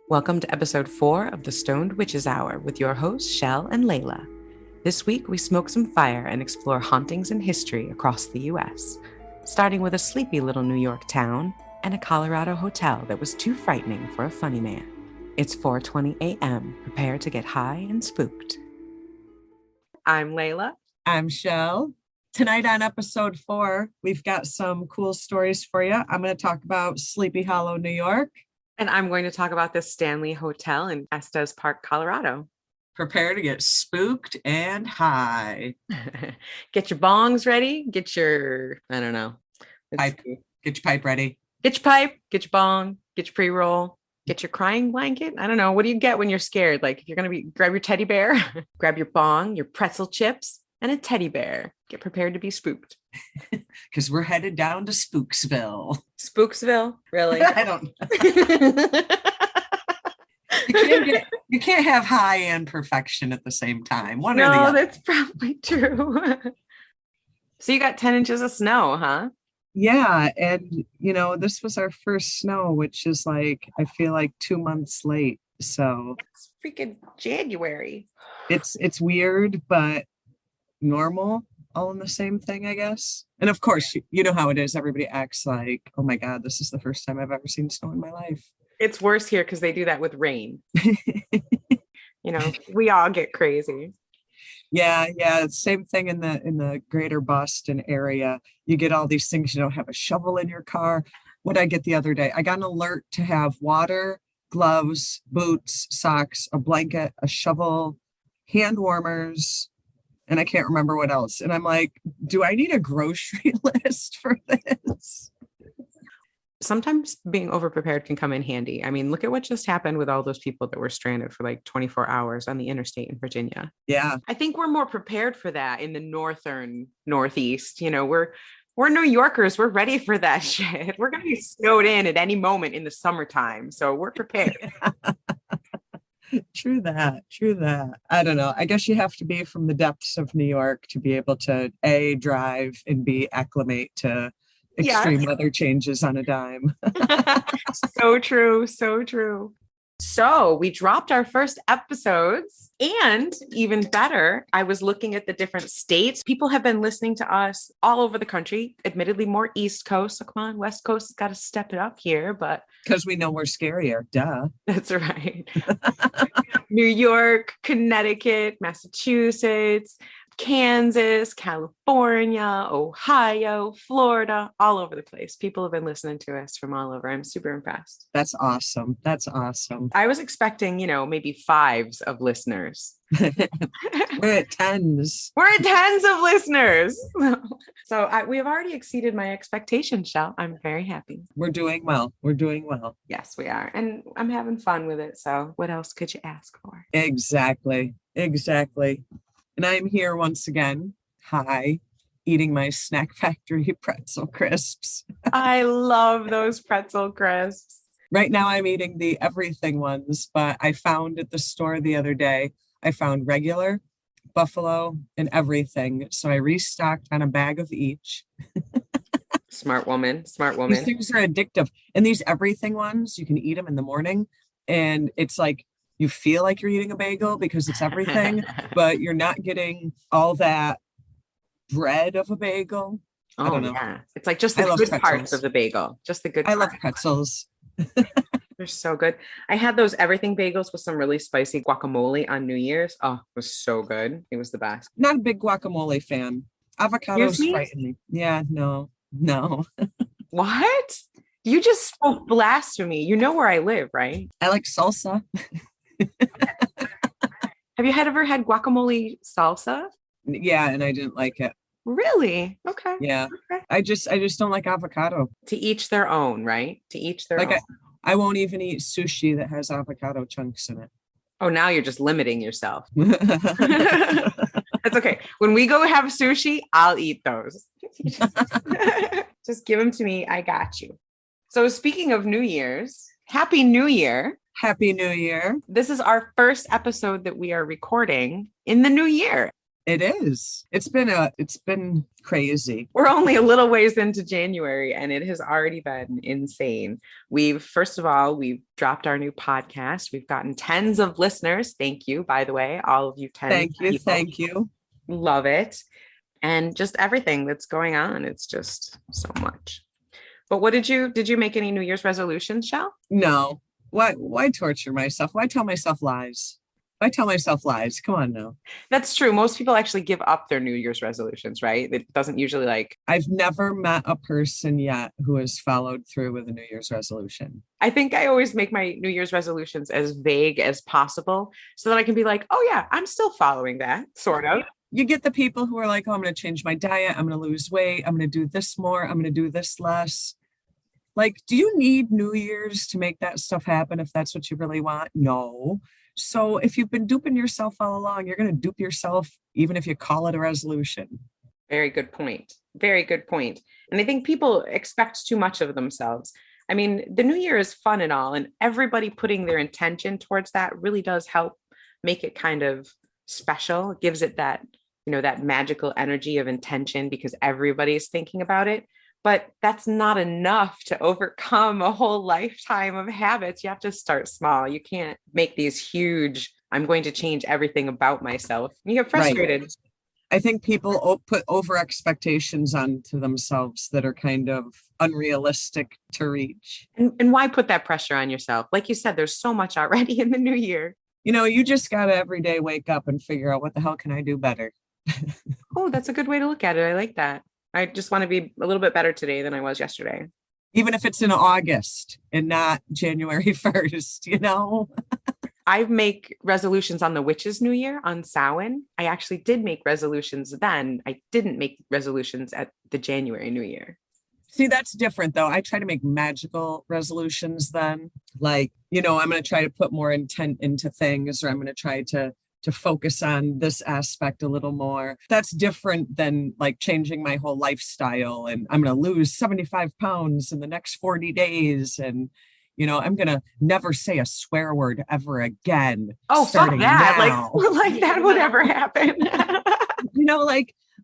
Welcome to episode 4 of the Stoned Witches Hour with your hosts, Shell and Layla. This week, we smoke some fire and explore hauntings and history across the U.S., starting with a sleepy little New York town and a Colorado hotel that was too frightening for a funny man. It's 4:20 a.m. Prepare to get high and spooked. I'm Layla. I'm Shell. Tonight on episode 4, we've got some cool stories for you. I'm going to talk about Sleepy Hollow, New York. And I'm going to talk about the Stanley Hotel in Estes Park, Colorado. Prepare to get spooked and high. Get your bongs ready. Get your, I don't know. Pipe. Get your pipe ready. Get your pipe, get your bong, get your pre-roll, get your crying blanket. I don't know. What do you get when you're scared? Like if you're going to grab your teddy bear, grab your bong, your pretzel chips, and a teddy bear. Get prepared to be spooked. Because we're headed down to Spooksville. Spooksville? Really? I don't know. You can't have high and perfection at the same time. One or the other. That's probably true. So you got 10 inches of snow, huh? Yeah. And, this was our first snow, which is like, I feel like 2 months late. So it's freaking January. It's weird, but normal, all in the same thing, I guess. And of course, you know how it is. Everybody acts like, oh my God, this is the first time I've ever seen snow in my life. It's worse here because they do that with rain. We all get crazy. Yeah. Same thing in the greater Boston area. You get all these things, have a shovel in your car. What did I get the other day? I got an alert to have water, gloves, boots, socks, a blanket, a shovel, hand warmers, and I can't remember what else. And I'm like, do I need a grocery list for this? Sometimes being overprepared can come in handy. I mean, look at what just happened with all those people that were stranded for like 24 hours on the interstate in Virginia. Yeah. I think we're more prepared for that in the Northeast. We're New Yorkers. We're ready for that shit. We're going to be snowed in at any moment in the summertime. So we're prepared. True that. I don't know. I guess you have to be from the depths of New York to be able to A, drive, and B, acclimate to extreme weather changes on a dime. So true. So we dropped our first episodes, and even better, I was looking at the different states. People have been listening to us all over the country, admittedly more East Coast. So come on, West Coast has got to step it up here, but because we know we're scarier. Duh. That's right. New York, Connecticut, Massachusetts, Kansas, California, Ohio, Florida, all over the place. People have been listening to us from all over. I'm super impressed. That's awesome. I was expecting, maybe 5s of listeners. We're at 10s. We're at 10s of listeners. So we have already exceeded my expectations, Shell. I'm very happy. We're doing well. Yes, we are. And I'm having fun with it. So what else could you ask for? Exactly. And I'm here once again, high, eating my Snack Factory pretzel crisps. I love those pretzel crisps. Right now I'm eating the everything ones, but I found at the store the other day, I found regular, buffalo, and everything. So I restocked on a bag of each. Smart woman. These things are addictive. And these everything ones, you can eat them in the morning. And it's like, you feel like you're eating a bagel because it's everything, but you're not getting all that bread of a bagel. I don't know. Yeah. It's like just the good parts of the bagel. Just the good parts. I love pretzels. They're so good. I had those everything bagels with some really spicy guacamole on New Year's. Oh, it was so good. It was the best. Not a big guacamole fan. Avocados frighten me. Yeah, no. What? You just spoke blasphemy. You know where I live, right? I like salsa. Have you ever had guacamole salsa? Yeah, and I didn't like it. Really? Okay. Yeah. Okay. I just don't like avocado. To each their own, right? To each their own. I won't even eat sushi that has avocado chunks in it. Oh, now you're just limiting yourself. That's okay. When we go have sushi, I'll eat those. Just give them to me. I got you. So speaking of New Year's, Happy New Year. Happy New Year. This is our first episode that we are recording in the new year. It is. It's been crazy. We're only a little ways into January and it has already been insane. First of all, we've dropped our new podcast. We've gotten tens of listeners. Thank you, by the way, all of you tens. Thank you. Thank you. Love it. And just everything that's going on. It's just so much. But did you make any New Year's resolutions, Shell? No. Why torture myself? Why tell myself lies? I tell myself lies. Come on now. That's true. Most people actually give up their New Year's resolutions, right? It doesn't usually I've never met a person yet who has followed through with a New Year's resolution. I think I always make my New Year's resolutions as vague as possible so that I can be like, oh yeah, I'm still following that, sort of. You get the people who are like, oh, I'm going to change my diet. I'm going to lose weight. I'm going to do this more. I'm going to do this less. Like, do you need New Year's to make that stuff happen if that's what you really want? No. So if you've been duping yourself all along, you're going to dupe yourself, even if you call it a resolution. Very good point. Very good point. And I think people expect too much of themselves. I mean, the new year is fun and all, and everybody putting their intention towards that really does help make it kind of special. It gives it that, that magical energy of intention because everybody's thinking about it. But that's not enough to overcome a whole lifetime of habits. You have to start small. You can't make these huge, I'm going to change everything about myself. You get frustrated. Right. I think people put over expectations onto themselves that are kind of unrealistic to reach. And why put that pressure on yourself? Like you said, there's so much already in the new year. You just got to every day wake up and figure out what the hell can I do better? Oh, that's a good way to look at it. I like that. I just want to be a little bit better today than I was yesterday. Even if it's in August and not January 1st, I make resolutions on the witch's new year on Samhain. I actually did make resolutions then. I didn't make resolutions at the January new year. See, that's different though. I try to make magical resolutions then. Like, I'm going to try to put more intent into things, or I'm going to try to focus on this aspect a little more. That's different than like changing my whole lifestyle and I'm going to lose 75 pounds in the next 40 days. And, I'm going to never say a swear word ever again. Oh, fuck that. Now. Like that would ever happen.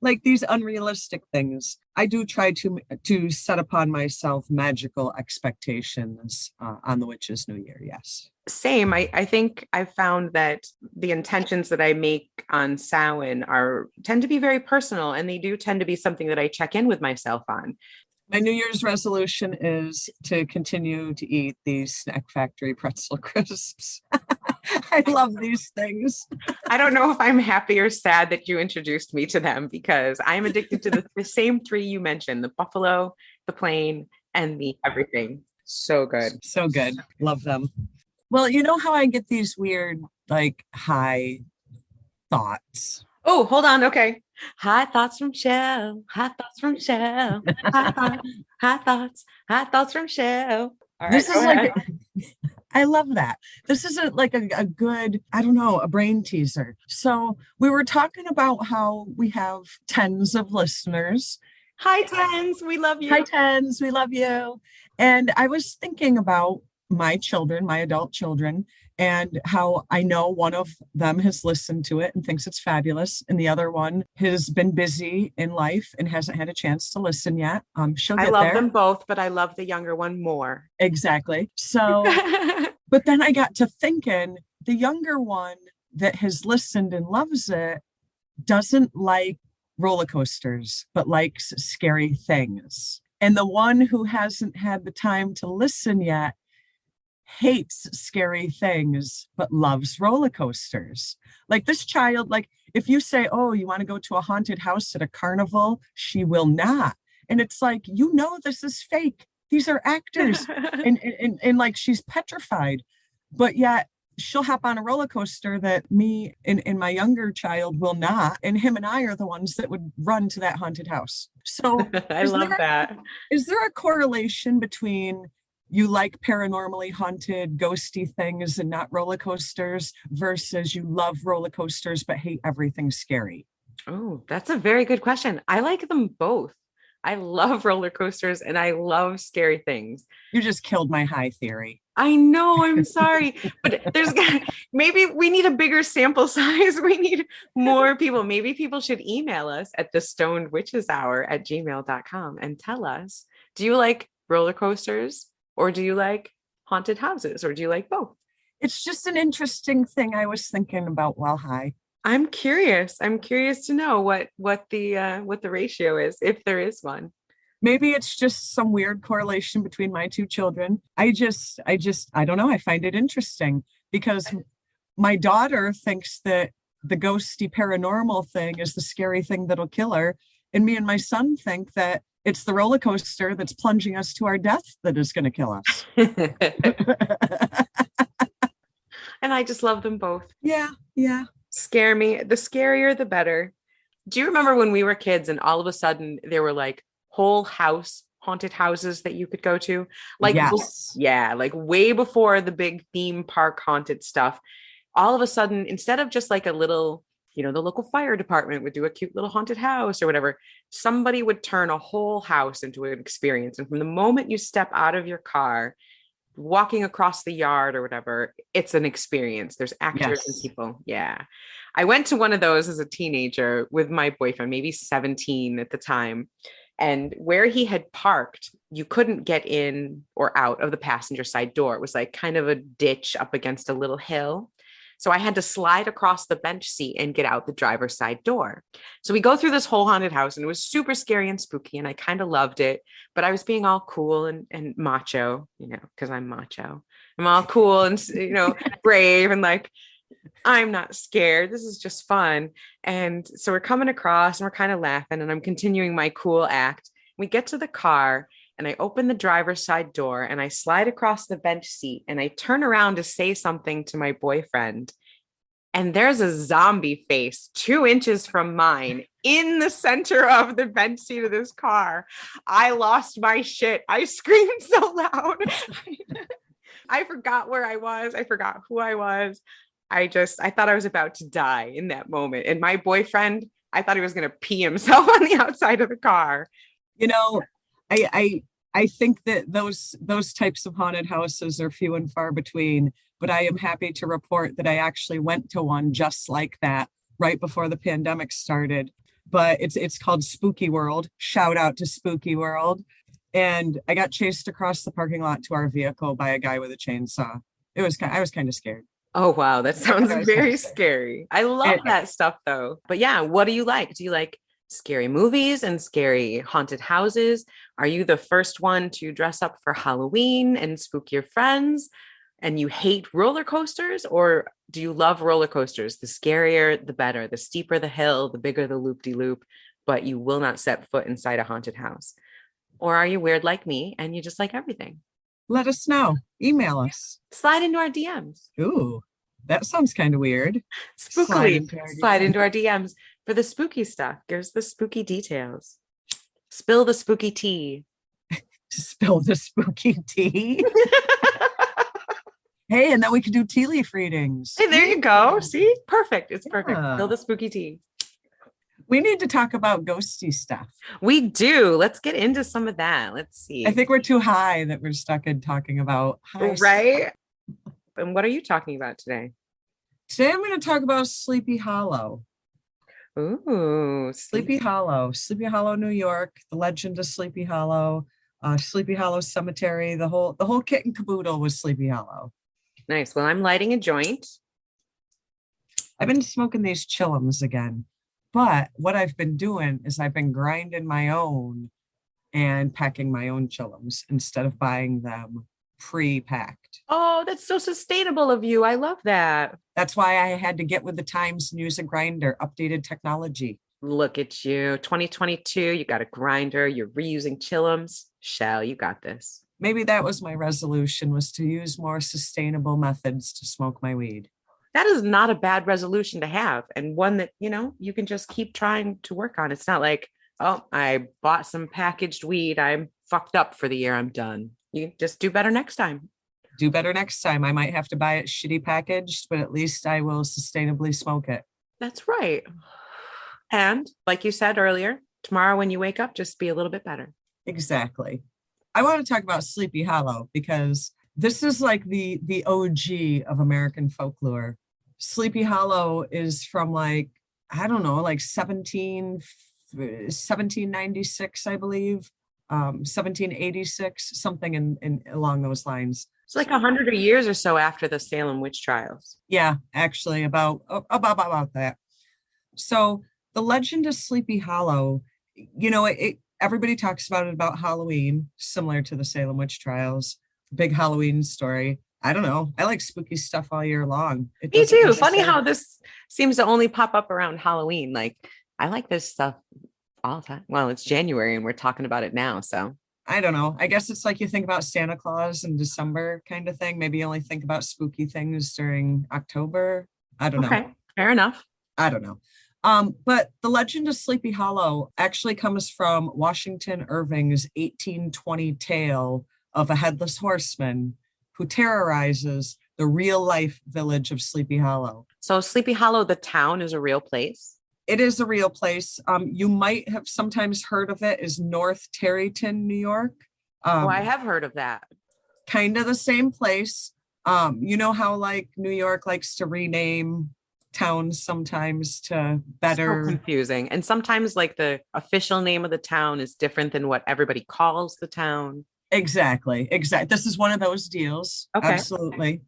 Like these unrealistic things. I do try to set upon myself magical expectations on the witch's new year. Yes. Same. I think I've found that the intentions that I make on Samhain tend to be very personal, and they do tend to be something that I check in with myself on. My New Year's resolution is to continue to eat these Snack Factory pretzel crisps. I love these things. I don't know if I'm happy or sad that you introduced me to them because I'm addicted to the same three you mentioned, the buffalo, the plain, and the everything. So good. So good. Love them. Well, you know how I get these weird, like, high thoughts? Oh, hold on. Okay. High thoughts from Shell. High thoughts from Shell. High thoughts from Shell. All right. This is like, I love that. This is like a good, I don't know, a brain teaser. So we were talking about how we have tens of listeners. Hi, tens. We love you. Hi, tens. We love you. And I was thinking about my children, my adult children, and how I know one of them has listened to it and thinks it's fabulous. And the other one has been busy in life and hasn't had a chance to listen yet. She'll get there. I love them both, but I love the younger one more. Exactly. So, but then I got to thinking the younger one that has listened and loves it doesn't like roller coasters, but likes scary things. And the one who hasn't had the time to listen yet hates scary things, but loves roller coasters. Like this child, like if you say, oh, you want to go to a haunted house at a carnival, she will not. And it's like, this is fake. These are actors. and like she's petrified, but yet she'll hop on a roller coaster that me and my younger child will not. And him and I are the ones that would run to that haunted house. So I love that. Is there a correlation between you like paranormally haunted, ghosty things and not roller coasters versus you love roller coasters but hate everything scary? Oh, that's a very good question. I like them both. I love roller coasters and I love scary things. You just killed my high theory. I know, I'm sorry, but maybe we need a bigger sample size. We need more people. Maybe people should email us at thestonedwitcheshour@gmail.com and tell us, do you like roller coasters or do you like haunted houses or do you like both? It's just an interesting thing I was thinking about while high. I'm curious. I'm curious to know what the ratio is, if there is one. Maybe it's just some weird correlation between my two children. I don't know. I find it interesting because my daughter thinks that the ghosty paranormal thing is the scary thing that'll kill her. And me and my son think that it's the roller coaster that's plunging us to our death that is going to kill us. And I just love them both. Yeah, yeah. Scare me. The scarier, the better. Do you remember when we were kids and all of a sudden there were like whole house haunted houses that you could go to? Like, yes. Yeah, like way before the big theme park haunted stuff. All of a sudden, instead of just like a little, the local fire department would do a cute little haunted house or whatever, somebody would turn a whole house into an experience. And from the moment you step out of your car, walking across the yard or whatever, it's an experience. There's actors and people. Yeah. I went to one of those as a teenager with my boyfriend, maybe 17 at the time. And where he had parked, you couldn't get in or out of the passenger side door. It was like kind of a ditch up against a little hill. So I had to slide across the bench seat and get out the driver's side door. So we go through this whole haunted house and it was super scary and spooky and I kind of loved it, but I was being all cool and macho, because I'm macho. I'm all cool and, brave and like, I'm not scared. This is just fun. And so we're coming across and we're kind of laughing and I'm continuing my cool act. We get to the car and I open the driver's side door and I slide across the bench seat and I turn around to say something to my boyfriend. And there's a zombie face 2 inches from mine in the center of the bench seat of this car. I lost my shit. I screamed so loud. I forgot where I was. I forgot who I was. I thought I was about to die in that moment. And my boyfriend, I thought he was going to pee himself on the outside of the car. I think that those types of haunted houses are few and far between, but I am happy to report that I actually went to one just like that right before the pandemic started. But it's called Spooky World. Shout out to Spooky World. And I got chased across the parking lot to our vehicle by a guy with a chainsaw. I was kind of scared. Oh, wow. That sounds very scary. I love that stuff, though. But yeah, what do you like? Do you like scary movies and scary haunted houses? Are you the first one to dress up for Halloween and spook your friends? And you hate roller coasters? Or do you love roller coasters? The scarier, the better. The steeper the hill, the bigger the loop-de-loop, but you will not set foot inside a haunted house. Or are you weird like me and you just like everything? Let us know. Email us. Slide into our DMs. Ooh, that sounds kind of weird. Spookily. Slide into our DMs for the spooky stuff. Here's the spooky details. Spill the spooky tea. Spill the spooky tea. Hey, and then we could do tea leaf readings. Hey, there you go. See? Perfect. It's perfect. Spill the spooky tea. We need to talk about ghosty stuff. We do. Let's get into some of that. Let's see. I think we're too high that we're stuck in talking about high right stuff. And what are you talking about today? Today I'm going to talk about Sleepy Hollow. Ooh, Sleepy Hollow, New York. The legend of Sleepy Hollow, Sleepy Hollow Cemetery. The whole kit and caboodle was Sleepy Hollow. Nice. Well, I'm lighting a joint. I've been smoking these chillums again. But what I've been doing is I've been grinding my own and packing my own chillums instead of buying them pre-packed. Oh, that's so sustainable of you. I love that. That's why I had to get with the times and use a grinder, updated technology. Look at you. 2022, you got a grinder. You're reusing chillums. Shell, you got this. Maybe that was my resolution, was to use more sustainable methods to smoke my weed. That is not a bad resolution to have, and one that, you can just keep trying to work on. It's not like, oh, I bought some packaged weed. I'm fucked up for the year. I'm done. You just do better next time. Do better next time. I might have to buy it shitty packaged, but at least I will sustainably smoke it. That's right. And like you said earlier, tomorrow when you wake up, just be a little bit better. Exactly. I want to talk about Sleepy Hollow because This is like the OG of American folklore. Sleepy Hollow is from like, I don't know, like 1796, I believe, 1786, something in along those lines. It's like 100 years or so after the Salem witch trials. Yeah, actually about that. So the legend of Sleepy Hollow, everybody talks about Halloween, similar to the Salem witch trials. Big Halloween story. I don't know. I like spooky stuff all year long. It Me doesn't too. Funny how necessarily. this seems to only pop up around Halloween. Like, I like this stuff all the time. Well, it's January and we're talking about it now. So, I don't know. I guess it's like you think about Santa Claus in December kind of thing. Maybe you only think about spooky things during October. I don't know. okay, fair enough. I don't know. But the legend of Sleepy Hollow actually comes from Washington Irving's 1820 tale of a headless horseman who terrorizes the real life village of Sleepy Hollow. So, Sleepy Hollow, the town, is a real place. It is a real place. You might have sometimes heard of it as North Tarryton, New York. Oh, I have heard of that. Kind of the same place. You know how like New York likes to rename towns sometimes to better. So confusing. And sometimes, like, the official name of the town is different than what everybody calls the town. Exactly. This is one of those deals. Okay. Absolutely.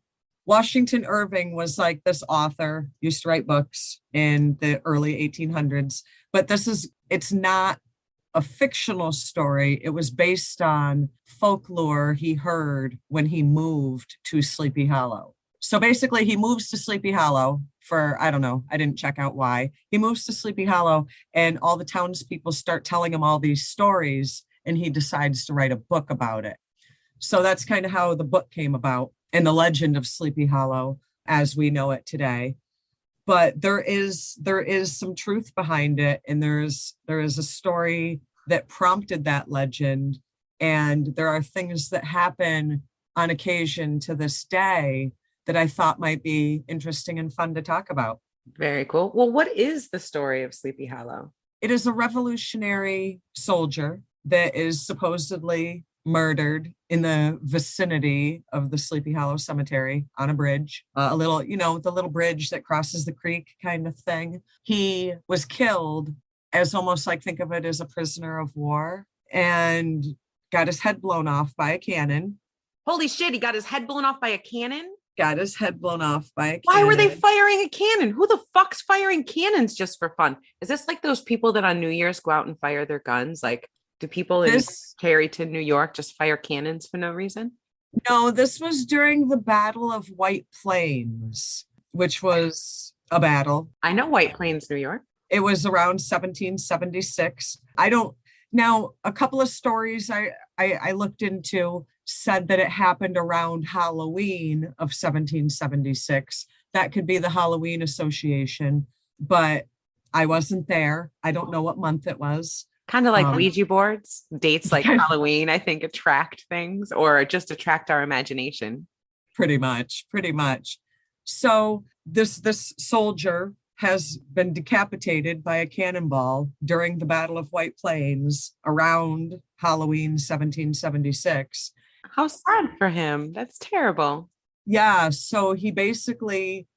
Washington Irving was like this author, used to write books in the early 1800s, but it's not a fictional story. It was based on folklore he heard when he moved to Sleepy Hollow. So basically, he moves to Sleepy Hollow for, I don't know, I didn't check out why. He moves to Sleepy Hollow, and all the townspeople start telling him all these stories, and he decides to write a book about it. So that's kind of how the book came about and the legend of Sleepy Hollow as we know it today. But there is some truth behind it, and there is a story that prompted that legend, and there are things that happen on occasion to this day that I thought might be interesting and fun to talk about. Very cool. Well, what is the story of Sleepy Hollow? It is a revolutionary soldier that is supposedly murdered in the vicinity of the Sleepy Hollow Cemetery on a bridge, a little, the little bridge that crosses the creek kind of thing. He was killed as almost like, think of it as a prisoner of war, and got his head blown off by a cannon. Holy shit, he got his head blown off by a cannon? Got his head blown off by a cannon. Why were they firing a cannon? Who the fuck's firing cannons just for fun? Is this like those people that on New Year's go out and fire their guns? Like, do people in Tarryton, New York just fire cannons for no reason? No, this was during the Battle of White Plains, which was a battle. I know White Plains, New York. It was around 1776. Now, a couple of stories I looked into said that it happened around Halloween of 1776. That could be the Halloween Association, but I wasn't there. I don't know what month it was. Kind of like Ouija boards, dates like Halloween, I think, attract things or just attract our imagination. Pretty much. So this soldier has been decapitated by a cannonball during the Battle of White Plains around Halloween 1776. How sad for him. That's terrible. Yeah, so he basically,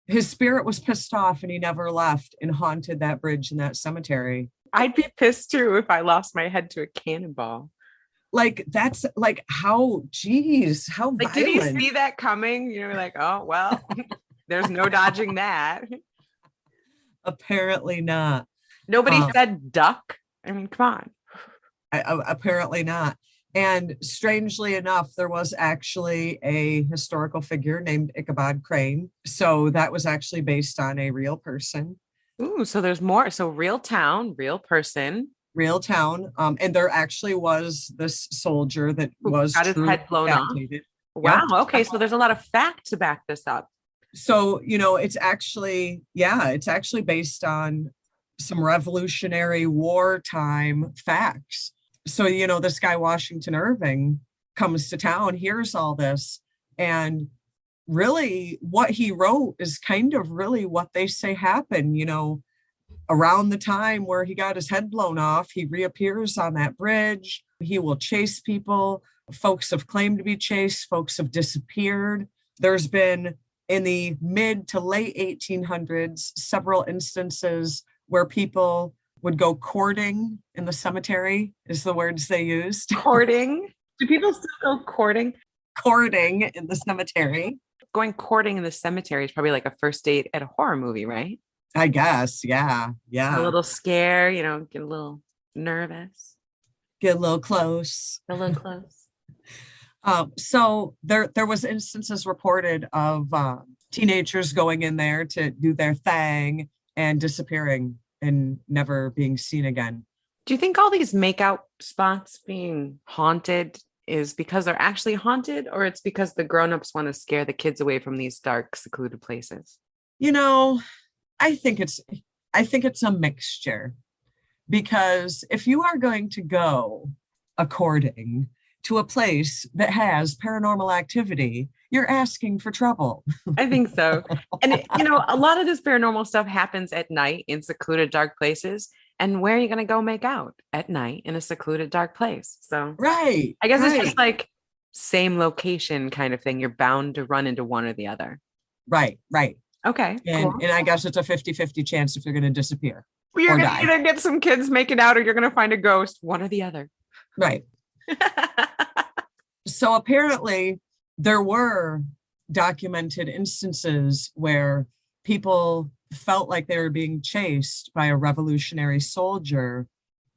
his spirit was pissed off and he never left and haunted that bridge and that cemetery. I'd be pissed too if I lost my head to a cannonball. Like, that's like, how like, violent. Did you see that coming? You're like, oh, well, there's no dodging that. Apparently not. Nobody said duck. I mean, come on. Apparently not. And strangely enough, there was actually a historical figure named Ichabod Crane. So that was actually based on a real person. Ooh, so there's more. So real town, real person. Real town. And there actually was this soldier that was got his head blown off. Wow. Yep. Okay. So there's a lot of fact to back this up. So, it's actually based on some Revolutionary wartime facts. So, this guy, Washington Irving, comes to town, hears all this, and really what he wrote is kind of really what they say happened. Around the time where he got his head blown off, he reappears on that bridge. He will chase people Folks have claimed to be chased, folks have disappeared. There's been, in the mid to late 1800s, several instances where people would go courting in the cemetery, is the words they used. Courting? Do people still go courting? Courting in the cemetery. Going courting in the cemetery is probably like a first date at a horror movie, right? I guess. Yeah. A little scare, get a little nervous. Get a little close. A little close. So there was instances reported of teenagers going in there to do their thing and disappearing and never being seen again. Do you think all these makeout spots being haunted is because they're actually haunted, or it's because the grown-ups want to scare the kids away from these dark, secluded places? I think it's a mixture, because if you are going to go courting to a place that has paranormal activity, you're asking for trouble. I think so. And a lot of this paranormal stuff happens at night in secluded, dark places. And where are you going to go make out? At night in a secluded, dark place. So right. I guess it's just like same location kind of thing. You're bound to run into one or the other. Right. Okay. And cool. and I guess it's a 50-50 chance if you're going to disappear. Well, you're going to either get some kids making out or you're going to find a ghost, one or the other. Right. So apparently there were documented instances where people felt like they were being chased by a revolutionary soldier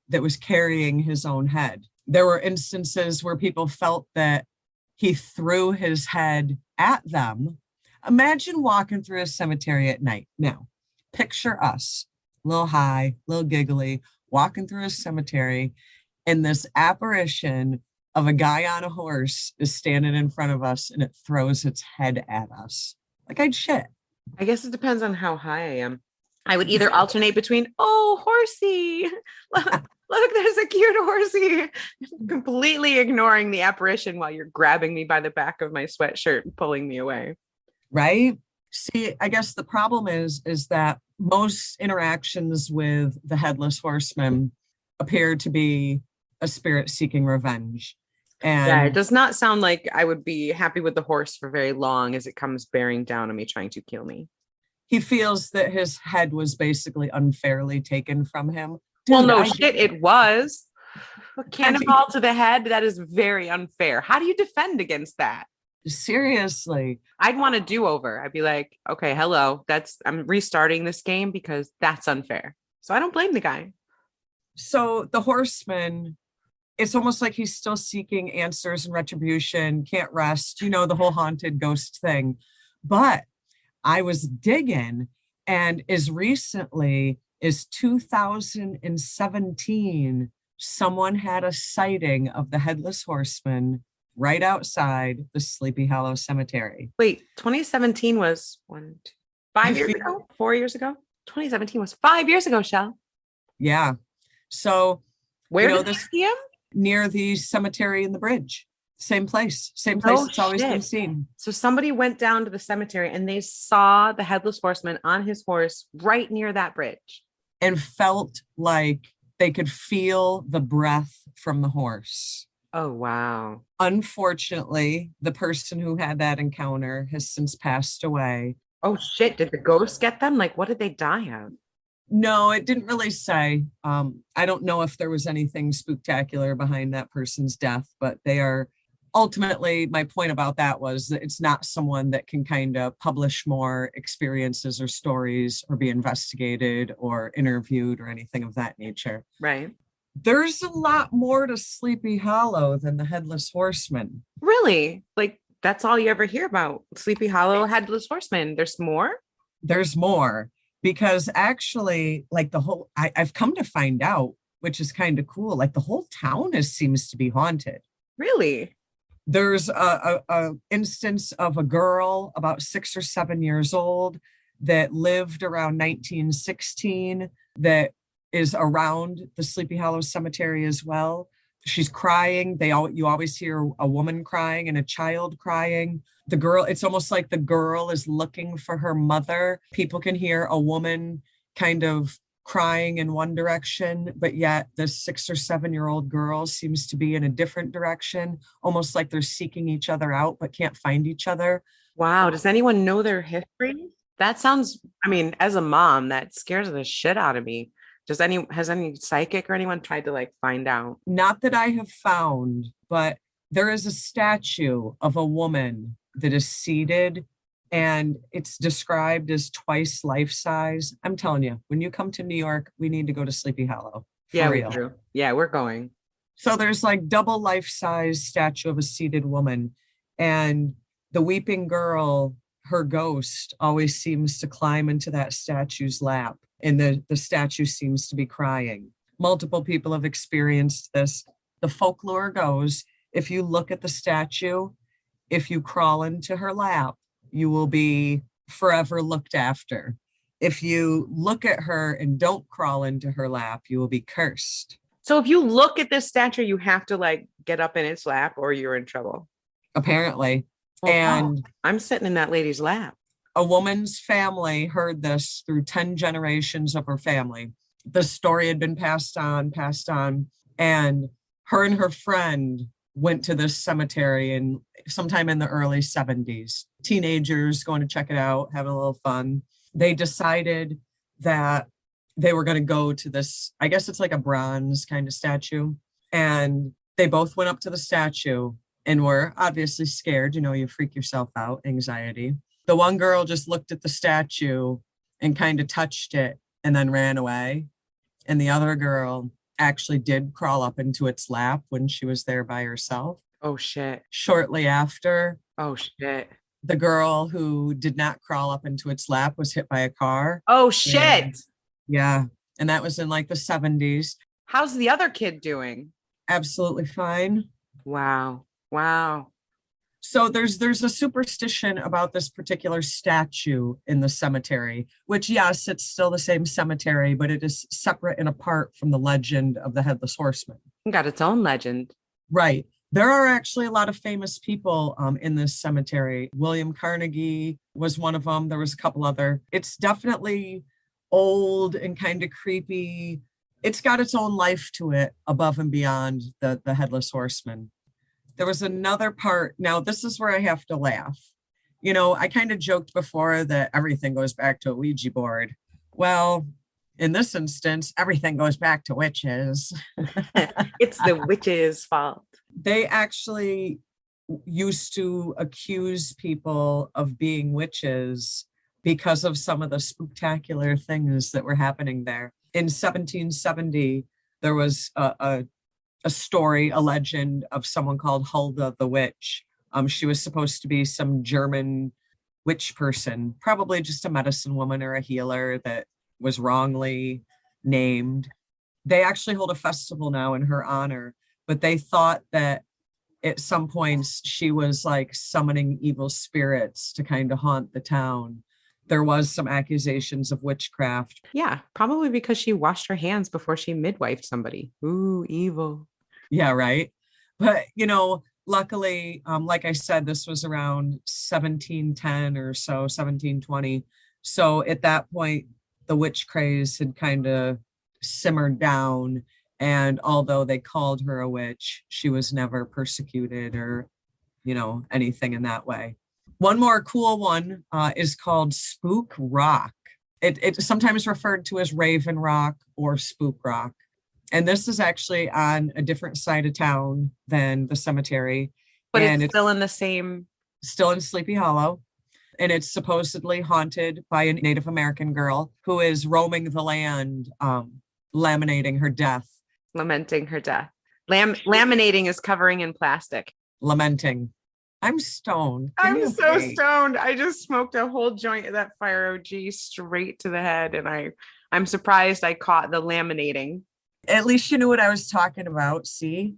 that was carrying his own head. There were instances where people felt that he threw his head at them. Imagine walking through a cemetery at night. Now, picture us, a little high, a little giggly, walking through a cemetery, and this apparition of a guy on a horse is standing in front of us and it throws its head at us. Like, I'd shit. I guess it depends on how high I am. I would either alternate between, oh, horsey, look, there's a cute horsey, completely ignoring the apparition while you're grabbing me by the back of my sweatshirt and pulling me away. Right? See, I guess the problem is that most interactions with the headless horseman appear to be a spirit seeking revenge. And yeah, it does not sound like I would be happy with the horse for very long as it comes bearing down on me, trying to kill me. He feels that his head was basically unfairly taken from him. Well, no shit, it was. A cannonball to the head, that is very unfair. How do you defend against that? Seriously. I'd want a do-over. I'd be like, okay, hello, I'm restarting this game because that's unfair. So I don't blame the guy. So the horseman, it's almost like he's still seeking answers and retribution, can't rest, the whole haunted ghost thing. But I was digging, and as recently as 2017, someone had a sighting of the headless horseman right outside the Sleepy Hollow Cemetery. Wait, 2017 was 5 years ago? 4 years ago? 2017 was 5 years ago, Shell. Yeah. So where did you see him? Near the cemetery in the bridge. Same place it's always been seen. So somebody went down to the cemetery and they saw the headless horseman on his horse right near that bridge. And felt like they could feel the breath from the horse. Oh, wow. Unfortunately, the person who had that encounter has since passed away. Oh, shit. Did the ghost get them? Like, what did they die of? No, it didn't really say. I don't know if there was anything spectacular behind that person's death, but they are ultimately, my point about that was that it's not someone that can kind of publish more experiences or stories or be investigated or interviewed or anything of that nature. Right. There's a lot more to Sleepy Hollow than the headless horseman. Really? Like, that's all you ever hear about? Sleepy Hollow, headless horseman. There's more? There's more, because actually, like I've come to find out, which is kind of cool, like the whole town seems to be haunted. Really? There's a instance of a girl about 6 or 7 years old that lived around 1916 that is around the Sleepy Hollow Cemetery as well. She's crying. You always hear a woman crying and a child crying. The girl, it's almost like the girl is looking for her mother. People can hear a woman kind of crying in one direction, but yet the 6 or 7 year old girl seems to be in a different direction, almost like they're seeking each other out, but can't find each other. Wow. Does anyone know their history? That sounds, I mean, as a mom, that scares the shit out of me. Has any psychic or anyone tried to like find out? Not that I have found, but there is a statue of a woman that is seated and it's described as twice life size. I'm telling you, when you come to New York, we need to go to Sleepy Hollow. Yeah, For we real. do. Yeah, we're going. So there's like double life size statue of a seated woman. And the weeping girl, her ghost, always seems to climb into that statue's lap. And the statue seems to be crying. Multiple people have experienced this. The folklore goes, if you look at the statue, if you crawl into her lap, you will be forever looked after. If you look at her and don't crawl into her lap, you will be cursed. So if you look at this statue, you have to like get up in its lap or you're in trouble. Apparently. Well, and I'm sitting in that lady's lap. A woman's family heard this through 10 generations of her family. The story had been passed on, and her and her friend went to this cemetery in sometime in the early 70s. Teenagers going to check it out, having a little fun. They decided that they were going to go to this, I guess it's like a bronze kind of statue. And they both went up to the statue and were obviously scared. You know, you freak yourself out, anxiety. The one girl just looked at the statue and kind of touched it and then ran away. And the other girl actually did crawl up into its lap when she was there by herself. Oh, shit. Shortly after. Oh, shit. The girl who did not crawl up into its lap was hit by a car. Oh, shit. Yeah. And that was in like the 70s. How's the other kid doing? Absolutely fine. Wow. So there's a superstition about this particular statue in the cemetery, which, yes, it's still the same cemetery, but it is separate and apart from the legend of the headless horseman. Got its own legend. Right. There are actually a lot of famous people in this cemetery. William Carnegie was one of them. There was a couple other. It's definitely old and kind of creepy. It's got its own life to it above and beyond the headless horseman. There was another part. Now, this is where I have to laugh. You know, I kind of joked before that everything goes back to a Ouija board. Well, in this instance, everything goes back to witches. It's the witches' fault. They actually used to accuse people of being witches because of some of the spectacular things that were happening there. In 1770, there was a story, a legend of someone called Hulda the Witch. She was supposed to be some German witch person, probably just a medicine woman or a healer that was wrongly named. They actually hold a festival now in her honor, but they thought that at some points she was like summoning evil spirits to kind of haunt the town. There was some accusations of witchcraft. Yeah, probably because she washed her hands before she midwifed somebody. Ooh, evil. Yeah, right. But, you know, luckily, like I said, this was around 1710 or so, 1720. So at that point, the witch craze had kind of simmered down. And although they called her a witch, she was never persecuted or, you know, anything in that way. One more cool one is called Spook Rock. It's sometimes referred to as Raven Rock or Spook Rock. And this is actually on a different side of town than the cemetery. But and it's still in the same... Still in Sleepy Hollow. And it's supposedly haunted by a Native American girl who is roaming the land, laminating her death. Lamenting her death. Laminating is covering in plastic. Lamenting. I'm stoned. I'm so stoned. I just smoked a whole joint of that Fire OG straight to the head. And I'm surprised I caught the laminating. At least you knew what I was talking about. See?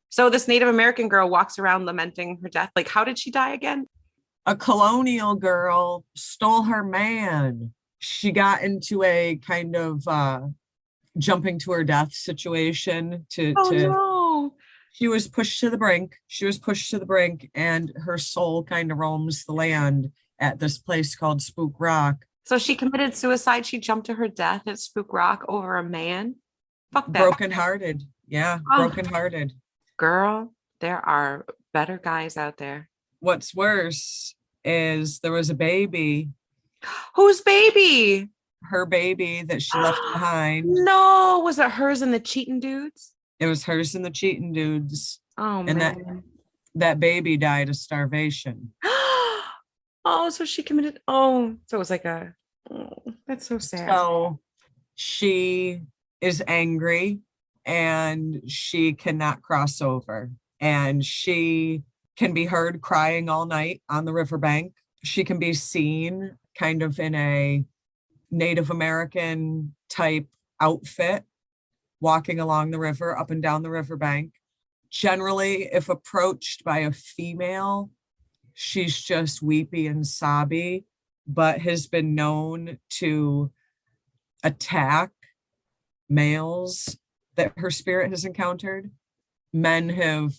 So this Native American girl walks around lamenting her death. Like, how did she die again? A colonial girl stole her man. She got into a kind of jumping to her death situation No. She was pushed to the brink. And her soul kind of roams the land at this place called Spook Rock. So she committed suicide. She jumped to her death at Spook Rock over a man. Fuck that. Brokenhearted. Yeah, Oh, brokenhearted. girl, there are better guys out there. What's worse is there was a baby, Whose baby? her baby that she left behind. No, was it hers and the cheating dudes? It was hers and the cheating dudes. Oh, And man. that baby died of starvation. Oh, so she committed. Oh, so it was like that's so sad. So she is angry and she cannot cross over. And she can be heard crying all night on the riverbank. She can be seen kind of in a Native American type outfit, walking along the river, up and down the riverbank. Generally, if approached by a female, she's just weepy and sobby, but has been known to attack males that her spirit has encountered. Men have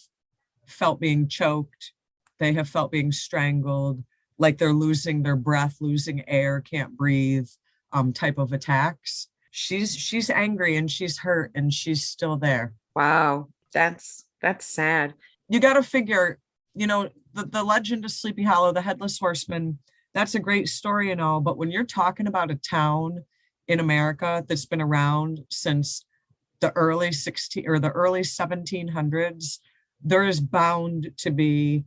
felt being choked. They have felt being strangled, like they're losing their breath, losing air, can't breathe, type of attacks. She's angry and she's hurt and she's still there. Wow, that's sad. You got to figure, the legend of Sleepy Hollow, the headless horseman, that's a great story and all, but when you're talking about a town in America that's been around since the early 1700s, there is bound to be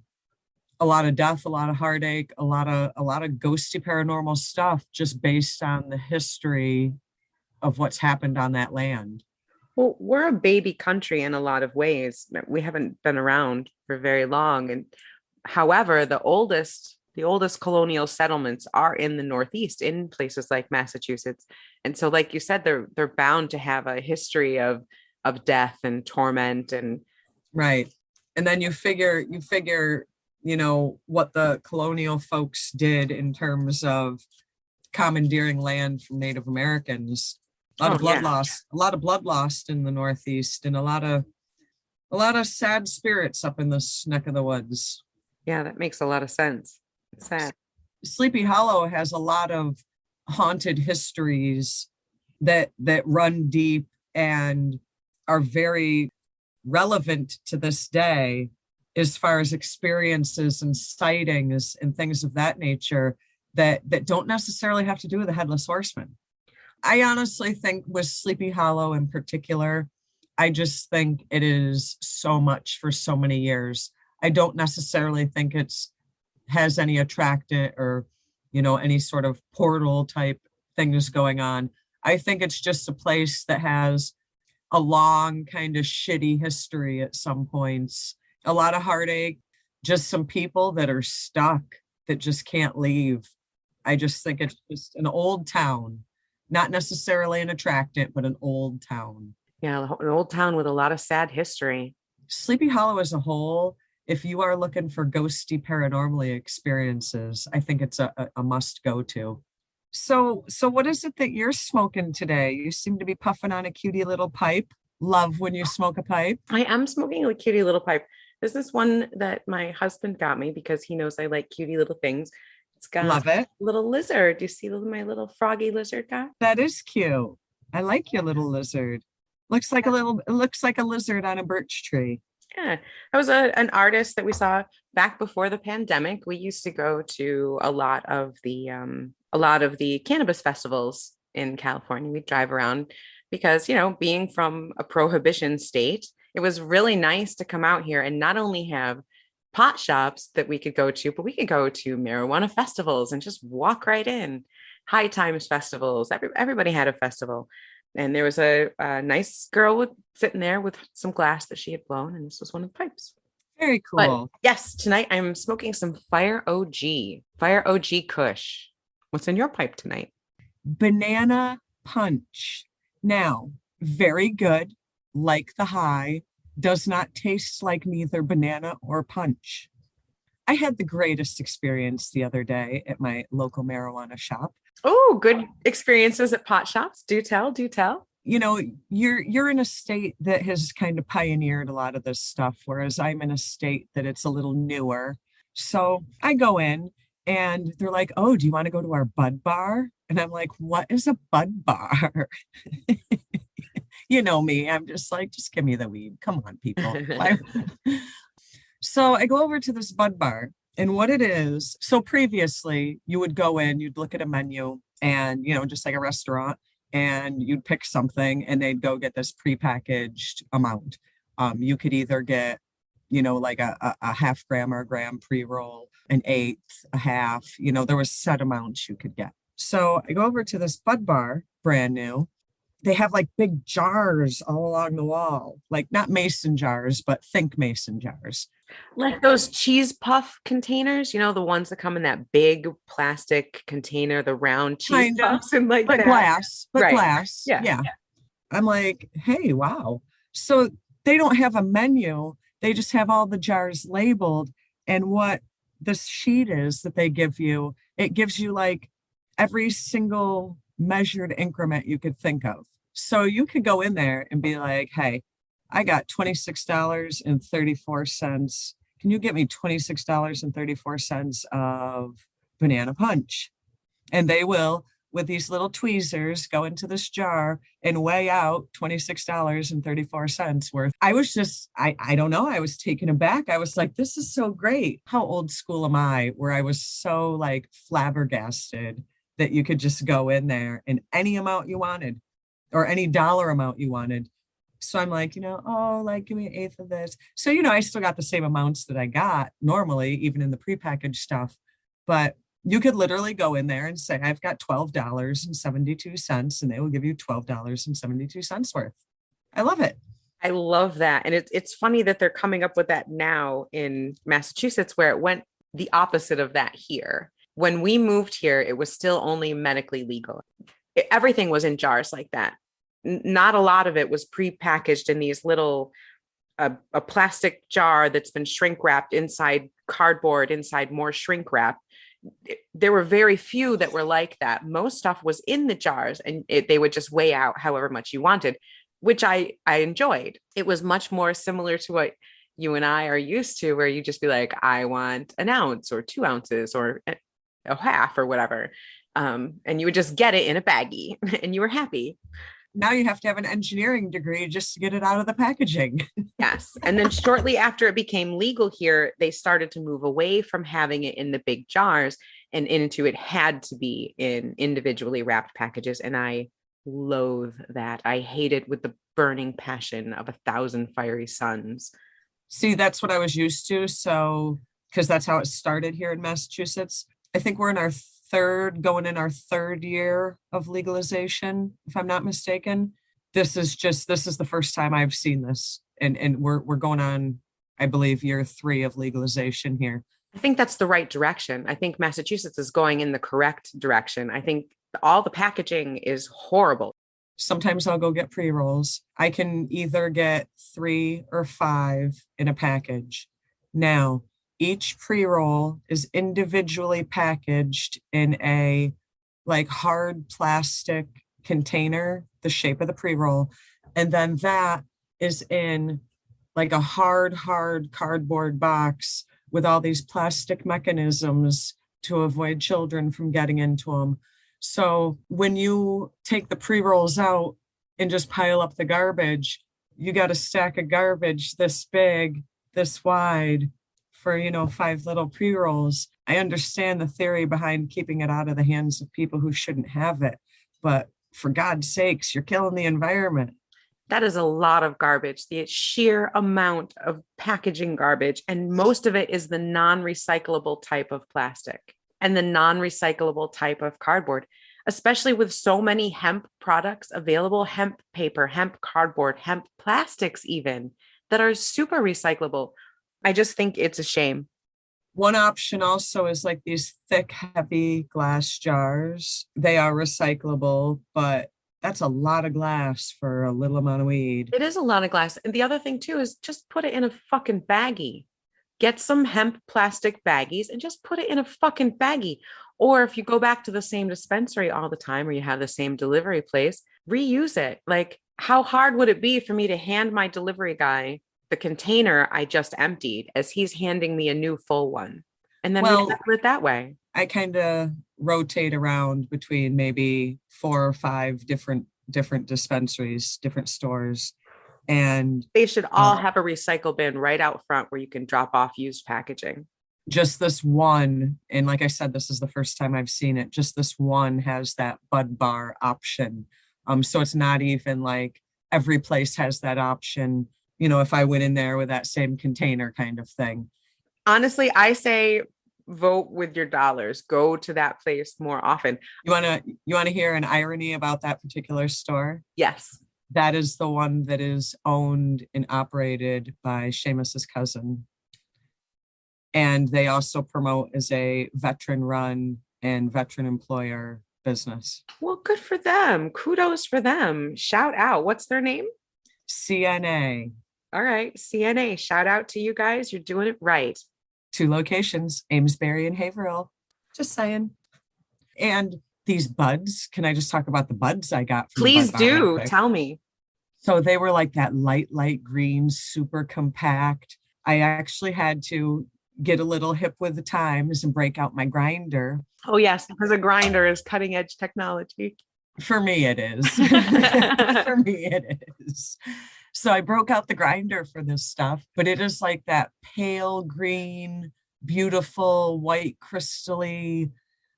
a lot of death, a lot of heartache, a lot of ghosty paranormal stuff just based on the history of what's happened on that land. Well, we're a baby country in a lot of ways. We haven't been around for very long. And however, the oldest colonial settlements are in the Northeast, in places like Massachusetts. And so, like you said, they're bound to have a history of death and torment and right. And then you figure, what the colonial folks did in terms of commandeering land from Native Americans. A lot of blood lost in the Northeast, and a lot of sad spirits up in this neck of the woods. Yeah, that makes a lot of sense. It's sad. Sleepy Hollow has a lot of haunted histories that run deep and are very relevant to this day as far as experiences and sightings and things of that nature that don't necessarily have to do with the headless horseman. I honestly think with Sleepy Hollow in particular, I just think it is so much for so many years. I don't necessarily think has any attractant or, any sort of portal type things going on. I think it's just a place that has a long kind of shitty history at some points, a lot of heartache, just some people that are stuck that just can't leave. I just think it's just an old town. Not necessarily an attractant, but an old town. Yeah, an old town with a lot of sad history. Sleepy Hollow as a whole, if you are looking for ghosty paranormally experiences, I think it's a must go to. So what is it that you're smoking today? You seem to be puffing on a cutie little pipe. Love when you smoke a pipe. I am smoking a cutie little pipe. This is one that my husband got me because he knows I like cutie little things. It's got Love it. A little lizard. Do you see my little froggy lizard guy? That is cute. I like your little lizard. It looks like a lizard on a birch tree. Yeah, I was an artist that we saw back before the pandemic. We used to go to a lot of the cannabis festivals in California. We'd drive around because, being from a prohibition state, it was really nice to come out here and not only have pot shops that we could go to, but we could go to marijuana festivals and just walk right in. High Times festivals. Everybody had a festival. And there was a nice girl sitting there with some glass that she had blown, and this was one of the pipes. Very cool. But yes, tonight I'm smoking some Fire OG Kush. What's in your pipe tonight? Banana punch. Now, very good, like the high, does not taste like neither banana or punch. I had the greatest experience the other day at my local marijuana shop. Oh, good experiences at pot shops. Do tell. You're in a state that has kind of pioneered a lot of this stuff, whereas I'm in a state that it's a little newer. So I go in And they're like, oh, do you want to go to our bud bar? And I'm like, what is a bud bar? You know me. I'm just like, just give me the weed. Come on, people. Why? So I go over to this bud bar, and what it is, so previously you would go in, you'd look at a menu and, just like a restaurant, and you'd pick something and they'd go get this prepackaged amount. You could either get, like a half gram or a gram pre-roll, an eighth, a half, there was set amounts you could get. So I go over to this bud bar, brand new. They have like big jars all along the wall, like not mason jars, but think mason jars. Like those cheese puff containers, the ones that come in that big plastic container, the round cheese Kinda, puffs and like but that. glass, but Right. glass. Yeah. I'm like, hey, wow. So they don't have a menu. They just have all the jars labeled. And what this sheet is that they give you, it gives you like every single measured increment you could think of. So you could go in there and be like, hey, I got $26.34. Can you get me $26.34 of banana punch? And they will, with these little tweezers, go into this jar and weigh out $26.34 worth. I was just, I don't know. I was taken aback. I was like, this is so great. How old school am I? Where I was so like flabbergasted that you could just go in there and any amount you wanted or any dollar amount you wanted. So I'm like, give me an eighth of this. So, I still got the same amounts that I got normally, even in the prepackaged stuff. But you could literally go in there and say, I've got $12.72, and they will give you $12.72 worth. I love it. I love that. And it's funny that they're coming up with that now in Massachusetts, where it went the opposite of that here. When we moved here, it was still only medically legal. Everything was in jars like that. Not a lot of it was prepackaged in these little, a plastic jar that's been shrink wrapped inside cardboard, inside more shrink wrap. There were very few that were like that. Most stuff was in the jars, and they would just weigh out however much you wanted, which I enjoyed. It was much more similar to what you and I are used to, where you just be like, I want an ounce or 2 ounces or a half or whatever. And you would just get it in a baggie and you were happy. Now you have to have an engineering degree just to get it out of the packaging. Yes. And then shortly after it became legal here, they started to move away from having it in the big jars and into it had to be in individually wrapped packages. And I loathe that. I hate it with the burning passion of 1,000 fiery suns. See, that's what I was used to. So, because that's how it started here in Massachusetts. I think we're going in our third year of legalization, if I'm not mistaken. This is the first time I've seen this. And we're going on, I believe, year 3 of legalization here. I think that's the right direction. I think Massachusetts is going in the correct direction. I think all the packaging is horrible. Sometimes I'll go get pre-rolls. I can either get 3 or 5 in a package. Now, each pre-roll is individually packaged in a like hard plastic container, the shape of the pre-roll. And then that is in like a hard cardboard box with all these plastic mechanisms to avoid children from getting into them. So when you take the pre-rolls out and just pile up the garbage, you got a stack of garbage this big, this wide, for 5 little pre-rolls. I understand the theory behind keeping it out of the hands of people who shouldn't have it, but for God's sakes, you're killing the environment. That is a lot of garbage, the sheer amount of packaging garbage, and most of it is the non-recyclable type of plastic and the non-recyclable type of cardboard, especially with so many hemp products available, hemp paper, hemp cardboard, hemp plastics even, that are super recyclable. I just think it's a shame. One option also is like these thick, heavy glass jars. They are recyclable, but that's a lot of glass for a little amount of weed. It is a lot of glass. And the other thing too is just put it in a fucking baggie. Get some hemp plastic baggies and just put it in a fucking baggie. Or if you go back to the same dispensary all the time, or you have the same delivery place, reuse it. Like, how hard would it be for me to hand my delivery guy the container I just emptied as he's handing me a new full one, and then recycle it that way? I kind of rotate around between maybe 4 or 5 different dispensaries, different stores. And They should all have a recycle bin right out front where you can drop off used packaging. just this one, and like I said, this is the first time I've seen it, just this one has that bud bar option. So it's not even like every place has that option, if I went in there with that same container kind of thing. Honestly, I say vote with your dollars. Go to that place more often. You wanna hear an irony about that particular store? Yes. That is the one that is owned and operated by Seamus's cousin. And they also promote as a veteran run and veteran employer business. Well, good for them. Kudos for them. Shout out. What's their name? CNA. All right. CNA. Shout out to you guys. You're doing it right. 2 locations, Amesbury and Haverhill. Just saying. And these buds, can I just talk about the buds I got? Please do. Tell me. So they were like that light green, super compact. I actually had to get a little hip with the times and break out my grinder. Oh, yes, because a grinder is cutting edge technology. For me, it is. For me, it is. So I broke out the grinder for this stuff, but it is like that pale green, beautiful, white, crystally.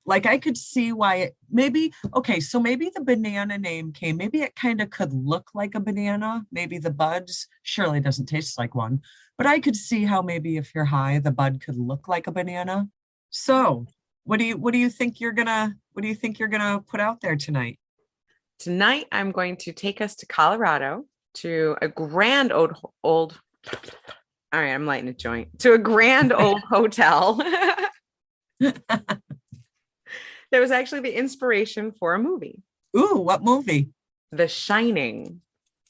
Like I could see why it maybe, okay, so maybe the banana name came, maybe it kind of could look like a banana. Maybe the buds surely doesn't taste like one, but I could see how maybe if you're high, the bud could look like a banana. So what do you think you're gonna put out there tonight? Tonight, I'm going to take us to Colorado to a grand old. All right, I'm lighting a joint. To a grand old hotel. There was actually the inspiration for a movie. Ooh, what movie? The Shining.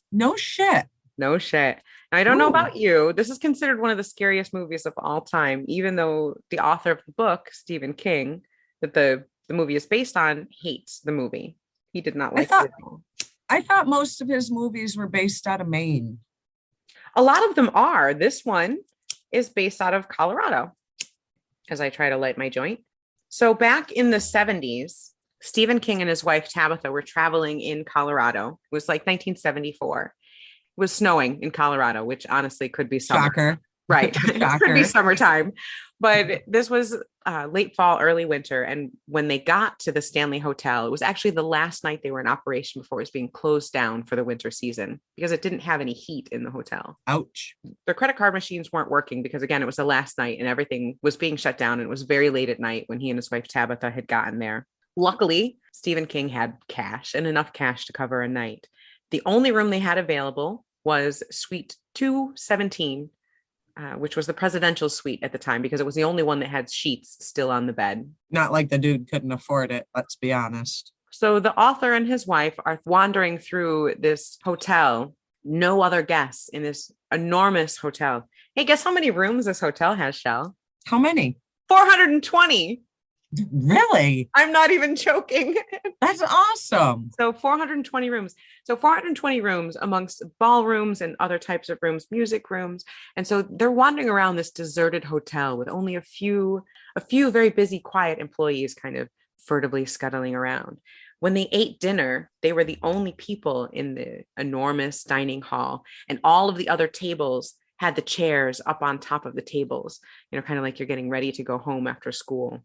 No shit. No shit. Now, I don't know about you. This is considered one of the scariest movies of all time, even though the author of the book, Stephen King, that the movie is based on, hates the movie. He did not like it at all. I thought most of his movies were based out of Maine. A lot of them are. This one is based out of Colorado, as I try to light my joint. So back in the 70s, Stephen King and his wife Tabitha were traveling in Colorado. It was like 1974. It was snowing in Colorado, which honestly could be summer. Shocker. Right. Shocker. It could be summertime. But this was late fall, early winter. And when they got to the Stanley Hotel, it was actually the last night they were in operation before it was being closed down for the winter season because it didn't have any heat in the hotel. Ouch. Their credit card machines weren't working because, again, it was the last night and everything was being shut down. And it was very late at night when he and his wife Tabitha had gotten there. Luckily, Stephen King had cash and enough cash to cover a night. The only room they had available was Suite 217. Which was the presidential suite at the time because it was the only one that had sheets still on the bed. Not like the dude couldn't afford it, let's be honest. So the author and his wife are wandering through this hotel. No other guests in this enormous hotel. Hey, guess how many rooms this hotel has, Shell? How many? 420. Really? I'm not even joking. That's awesome. So 420 rooms. So 420 rooms amongst ballrooms and other types of rooms, music rooms. And so they're wandering around this deserted hotel with only a few very busy, quiet employees kind of furtively scuttling around. When they ate dinner, they were the only people in the enormous dining hall, and all of the other tables had the chairs up on top of the tables, kind of like you're getting ready to go home after school.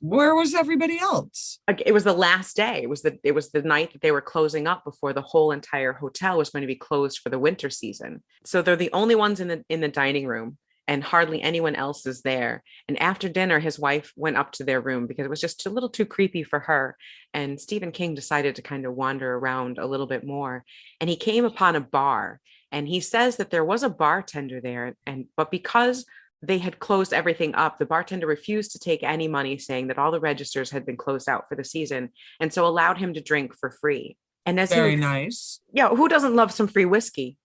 Where was everybody else? It was the last day. It was the night that they were closing up before the whole entire hotel was going to be closed for the winter season. So they're the only ones in the dining room, and hardly anyone else is there. And after dinner, his wife went up to their room because it was just a little too creepy for her. And Stephen King decided to kind of wander around a little bit more. And he came upon a bar, and he says that there was a bartender there, but because they had closed everything up, the bartender refused to take any money, saying that all the registers had been closed out for the season, and so allowed him to drink for free. And as very nice. Yeah, who doesn't love some free whiskey?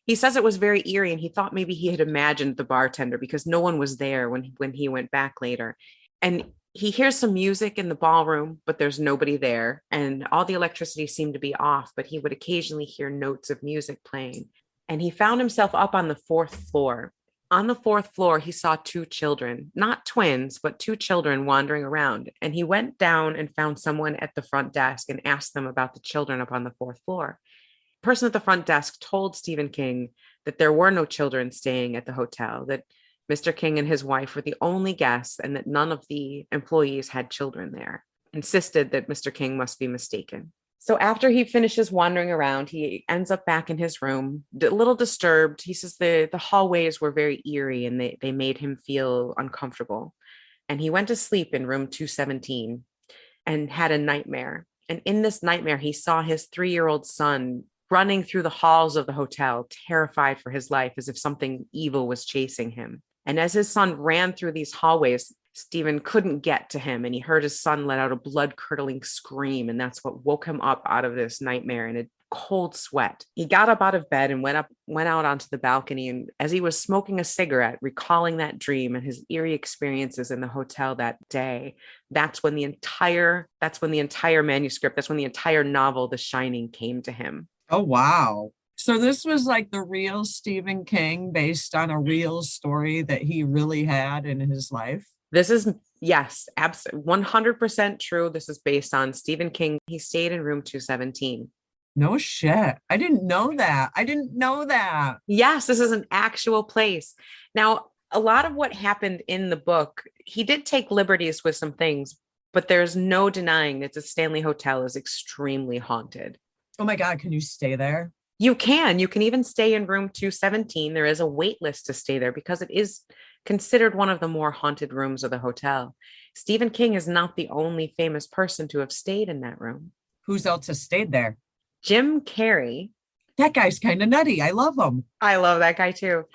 He says it was very eerie, and he thought maybe he had imagined the bartender because no one was there when he went back later. And he hears some music in the ballroom, but there's nobody there, and all the electricity seemed to be off, but he would occasionally hear notes of music playing. And he found himself up on the 4th floor. On the fourth floor, he saw two children, not twins, but two children wandering around. And he went down and found someone at the front desk and asked them about the children up on the fourth floor. The person at the front desk told Stephen King that there were no children staying at the hotel, that Mr. King and his wife were the only guests, and that none of the employees had children there. Insisted that Mr. King must be mistaken. So after he finishes wandering around, he ends up back in his room, a little disturbed. He says the hallways were very eerie and they made him feel uncomfortable. And he went to sleep in room 217 and had a nightmare. And in this nightmare, he saw his 3-year-old son running through the halls of the hotel, terrified for his life, as if something evil was chasing him. And as his son ran through these hallways, Stephen couldn't get to him, and he heard his son let out a blood-curdling scream, and that's what woke him up out of this nightmare in a cold sweat. He got up out of bed and went out onto the balcony, and as he was smoking a cigarette, recalling that dream and his eerie experiences in the hotel that day, that's when the entire manuscript, that's when the entire novel, The Shining, came to him. Oh, wow. So this was like the real Stephen King based on a real story that he really had in his life? This is, yes, absolutely 100% true. This is based on Stephen King. He stayed in room 217. No shit. I didn't know that. Yes, this is an actual place. Now, a lot of what happened in the book, he did take liberties with some things, but there's no denying that the Stanley Hotel is extremely haunted. Oh my God, can you stay there? You can even stay in room 217. There is a wait list to stay there because it is considered one of the more haunted rooms of the hotel. Stephen King is not the only famous person to have stayed in that room. Who's else has stayed there? Jim Carrey. That guy's kind of nutty. I love him. I love that guy too.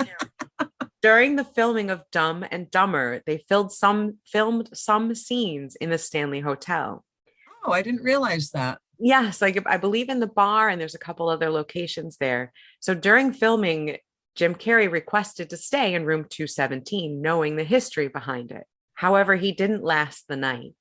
During the filming of Dumb and Dumber, they filmed some scenes in the Stanley Hotel. Oh, I didn't realize that. Yes, like I believe in the bar, and there's a couple other locations there. So during filming, Jim Carrey requested to stay in room 217, knowing the history behind it. However, he didn't last the night.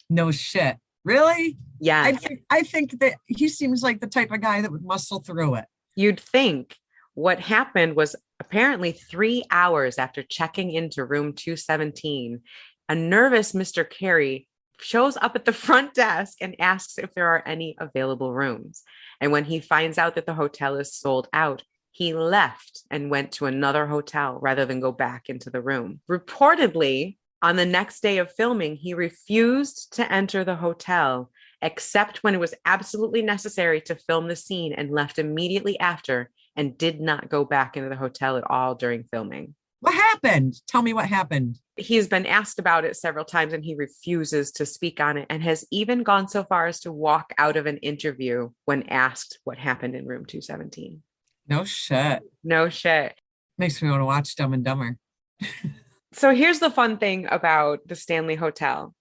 No shit. Really? Yeah. I think that he seems like the type of guy that would muscle through it. You'd think. What happened was apparently 3 hours after checking into room 217, a nervous Mr. Carey shows up at the front desk and asks if there are any available rooms. And when he finds out that the hotel is sold out, he left and went to another hotel rather than go back into the room. Reportedly, on the next day of filming, he refused to enter the hotel except when it was absolutely necessary to film the scene, and left immediately after and did not go back into the hotel at all during filming. What happened? Tell me what happened. He's been asked about it several times and he refuses to speak on it, and has even gone so far as to walk out of an interview when asked what happened in room 217. No shit. No shit. Makes me want to watch Dumb and Dumber. So here's the fun thing about the Stanley Hotel.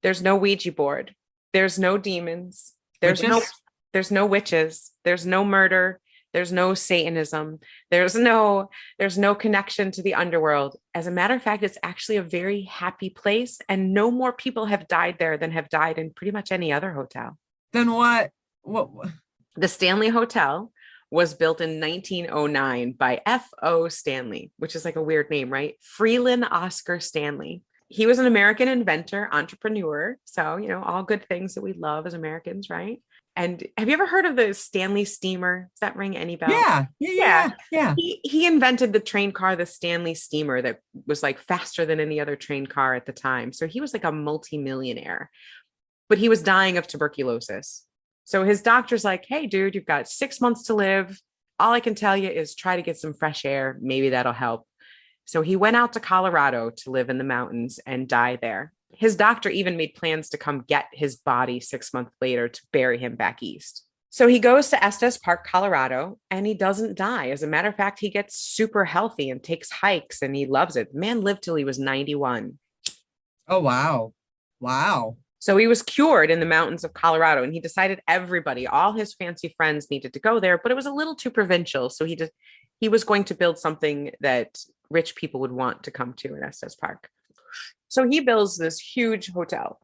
There's no Ouija board. There's no demons. There's no witches. There's no murder. There's no Satanism. There's no connection to the underworld. As a matter of fact, it's actually a very happy place, and no more people have died there than have died in pretty much any other hotel. Then what? The Stanley Hotel was built in 1909 by F.O. Stanley, which is like a weird name, right? Freeland Oscar Stanley. He was an American inventor, entrepreneur. So, all good things that we love as Americans, right? And have you ever heard of the Stanley Steamer? Does that ring any bells? Yeah. He invented the train car, the Stanley Steamer, that was like faster than any other train car at the time. So he was like a multimillionaire, but he was dying of tuberculosis. So his doctor's like, hey, dude, you've got 6 months to live. All I can tell you is try to get some fresh air. Maybe that'll help. So he went out to Colorado to live in the mountains and die there. His doctor even made plans to come get his body 6 months later to bury him back east. So he goes to Estes Park, Colorado, and he doesn't die. As a matter of fact, he gets super healthy and takes hikes, and he loves it. The man lived till he was 91. Oh, wow. Wow. So he was cured in the mountains of Colorado, and he decided everybody, all his fancy friends, needed to go there, but it was a little too provincial. So he was going to build something that rich people would want to come to in Estes Park. So he builds this huge hotel.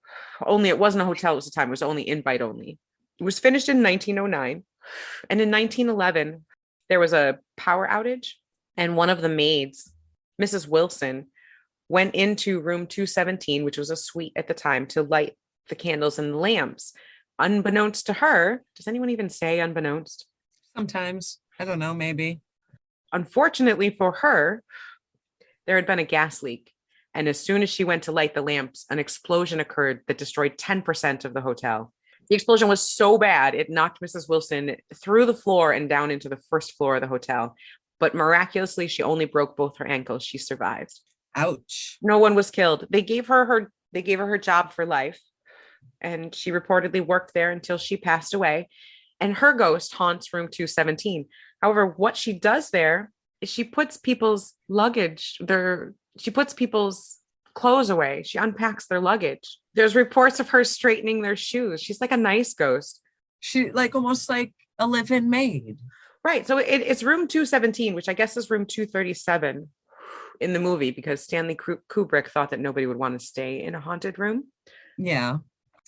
Only it wasn't a hotel at the time. It was only invite only. It was finished in 1909. And in 1911, there was a power outage, and one of the maids Mrs. Wilson went into room 217, which was a suite at the time, to light the candles and the lamps. Unbeknownst to her, does anyone even say unbeknownst? Sometimes. I don't know, maybe. Unfortunately for her, there had been a gas leak. And as soon as she went to light the lamps, an explosion occurred that destroyed 10% of the hotel. The explosion was so bad, it knocked Mrs. Wilson through the floor and down into the first floor of the hotel. But miraculously, she only broke both her ankles. She survived. Ouch. No one was killed. They gave her her job for life, and she reportedly worked there until she passed away. And her ghost haunts room 217. However, what she does there is she puts people's she puts people's clothes away. She unpacks their luggage. There's reports of her straightening their shoes. She's like a nice ghost. She like almost like a live-in maid. Right. So it's room 217, which I guess is room 237 in the movie, because Stanley Kubrick thought that nobody would want to stay in a haunted room. Yeah,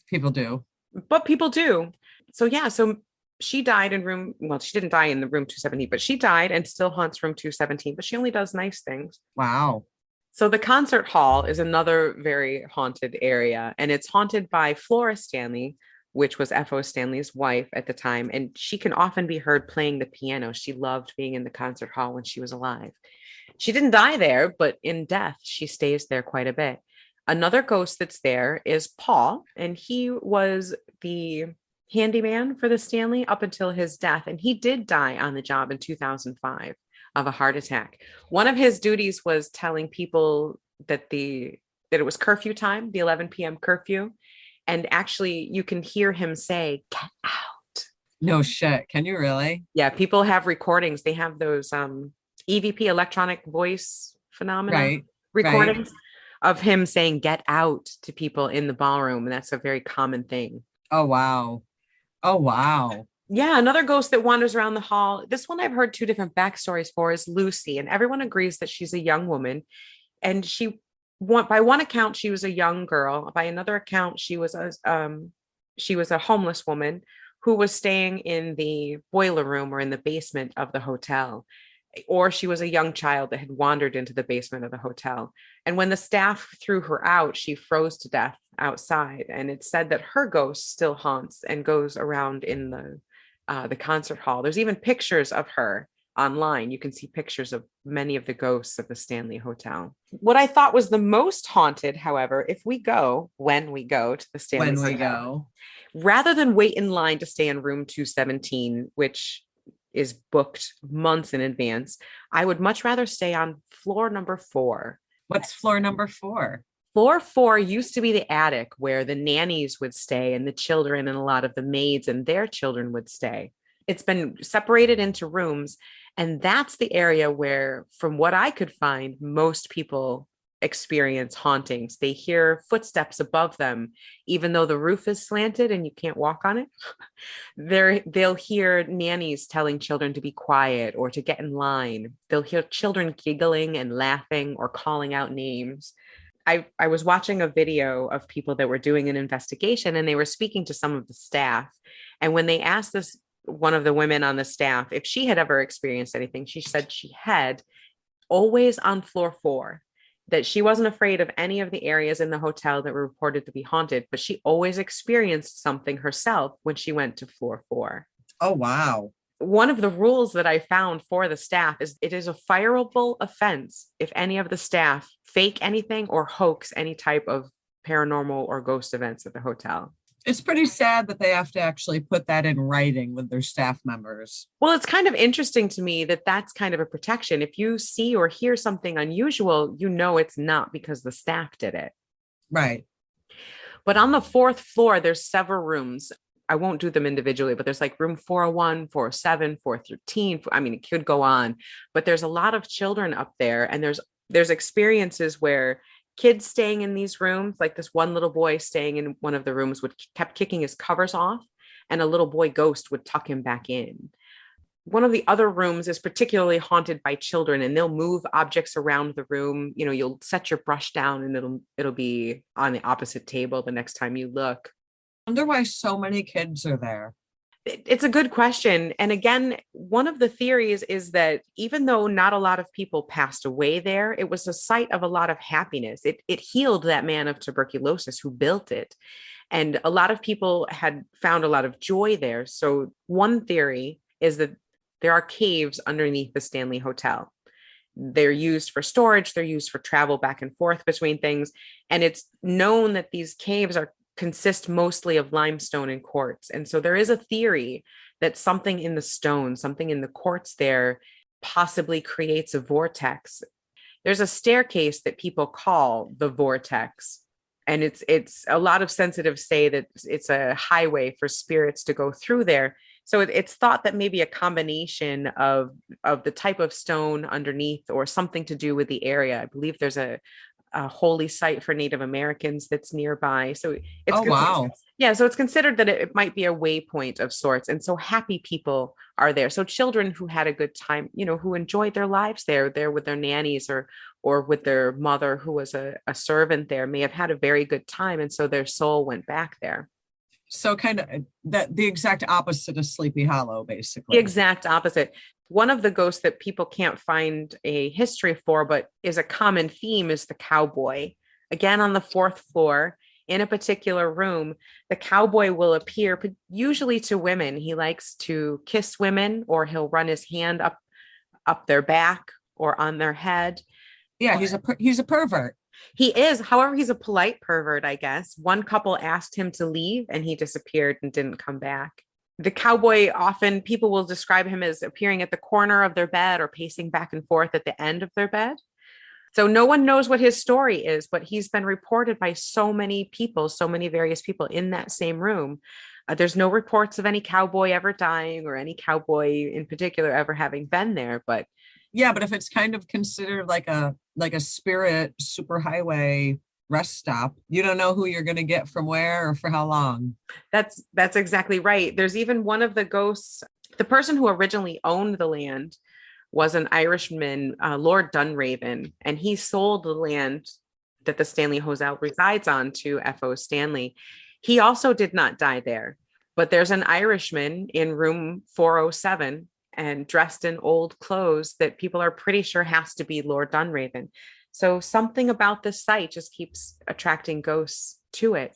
people do. But people do. So yeah, so she died in she didn't die in the room 217, but she died and still haunts room 217, but she only does nice things. Wow. So the concert hall is another very haunted area, and it's haunted by Flora Stanley, which was F.O. Stanley's wife at the time. And she can often be heard playing the piano. She loved being in the concert hall when she was alive. She didn't die there, but in death, she stays there quite a bit. Another ghost that's there is Paul, and he was the handyman for the Stanley up until his death. And he did die on the job in 2005 of a heart attack. One of his duties was telling people that it was curfew time, the 11 p.m. curfew. And actually, you can hear him say, "Get out." No shit. Can you really? Yeah, people have recordings. They have those EVP, electronic voice phenomena recordings of him saying "get out" to people in the ballroom. And that's a very common thing. Oh, wow. Oh, wow. Yeah, another ghost that wanders around the hall. This one I've heard two different backstories for is Lucy, and everyone agrees that she's a young woman. And by one account, she was a young girl. By another account, she was a homeless woman who was staying in the boiler room or in the basement of the hotel. Or she was a young child that had wandered into the basement of the hotel. And when the staff threw her out, she froze to death outside. And it's said that her ghost still haunts and goes around in the concert hall. There's even pictures of her online. You can see pictures of many of the ghosts of the Stanley Hotel. What I thought was the most haunted, however, when we go to the Stanley Hotel, rather than wait in line to stay in room 217, which is booked months in advance, I would much rather stay on floor number 4. What's floor number 4? Floor 4 used to be the attic where the nannies would stay and the children and a lot of the maids and their children would stay. It's been separated into rooms, and that's the area where, from what I could find, most people experience hauntings. They hear footsteps above them, even though the roof is slanted and you can't walk on it. They'll hear nannies telling children to be quiet or to get in line. They'll hear children giggling and laughing or calling out names. I was watching a video of people that were doing an investigation, and they were speaking to some of the staff. And when they asked one of the women on the staff if she had ever experienced anything, she said she had, always on floor 4, that she wasn't afraid of any of the areas in the hotel that were reported to be haunted, but she always experienced something herself when she went to floor 4. Oh, wow. One of the rules that I found for the staff is it is a fireable offense if any of the staff fake anything or hoax any type of paranormal or ghost events at the hotel. It's pretty sad that they have to actually put that in writing with their staff members. Well, it's kind of interesting to me that that's kind of a protection. If you see or hear something unusual, you know it's not because the staff did it. Right. But on the 4th floor, there's several rooms. I won't do them individually, but there's like room 401, 407, 413. I mean, it could go on, but there's a lot of children up there. And there's experiences where kids staying in these rooms, like this one little boy staying in one of the rooms kept kicking his covers off, and a little boy ghost would tuck him back in. One of the other rooms is particularly haunted by children, and they'll move objects around the room. You know, you'll set your brush down and it'll be on the opposite table the next time you look. I wonder why so many kids are there. It's a good question. And again, one of the theories is that even though not a lot of people passed away there, it was a site of a lot of happiness. It healed that man of tuberculosis who built it. And a lot of people had found a lot of joy there. So one theory is that there are caves underneath the Stanley Hotel. They're used for storage, they're used for travel back and forth between things. And it's known that these caves consist mostly of limestone and quartz. And so there is a theory that something in the stone, something in the quartz there possibly creates a vortex. There's a staircase that people call the vortex. And it's a lot of sensitives say that it's a highway for spirits to go through there. So it's thought that maybe a combination of the type of stone underneath or something to do with the area. I believe there's a holy site for Native Americans that's nearby. So it's wow. Yeah, so it's considered that it might be a waypoint of sorts. And so happy people are there. So children who had a good time, who enjoyed their lives there with their nannies or with their mother who was a servant there may have had a very good time. And so their soul went back there. So kind of the exact opposite of Sleepy Hollow, basically. The exact opposite. One of the ghosts that people can't find a history for, but is a common theme, is the cowboy. Again, on the 4th floor, in a particular room, the cowboy will appear, usually to women. He likes to kiss women, or he'll run his hand up their back or on their head. Yeah, he's a pervert. He is. However, he's a polite pervert, I guess. One couple asked him to leave and he disappeared and didn't come back. The cowboy, often people will describe him as appearing at the corner of their bed or pacing back and forth at the end of their bed. So no one knows what his story is, but he's been reported by so many people, so many various people in that same room. There's no reports of any cowboy ever dying or any cowboy in particular ever having been there. But yeah, but if it's kind of considered like a spirit superhighway rest stop, you don't know who you're going to get from where or for how long. That's exactly right. There's even one of the ghosts, the person who originally owned the land was an Irishman, Lord Dunraven, and he sold the land that the Stanley Hotel resides on to F.O. Stanley. He also did not die there, but there's an Irishman in room 407 and dressed in old clothes that people are pretty sure has to be Lord Dunraven. So something about this site just keeps attracting ghosts to it.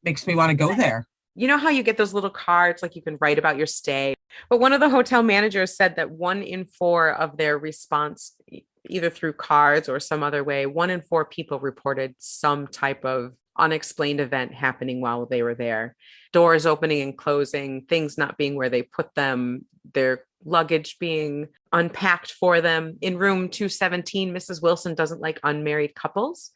Makes me want to go there. You know how you get those little cards, like you can write about your stay. But one of the hotel managers said that 1 in 4 of their response, either through cards or some other way, 1 in 4 people reported some type of unexplained event happening while they were there. Doors opening and closing, things not being where they put them, their luggage being unpacked for them. In room 217, Mrs. Wilson doesn't like unmarried couples.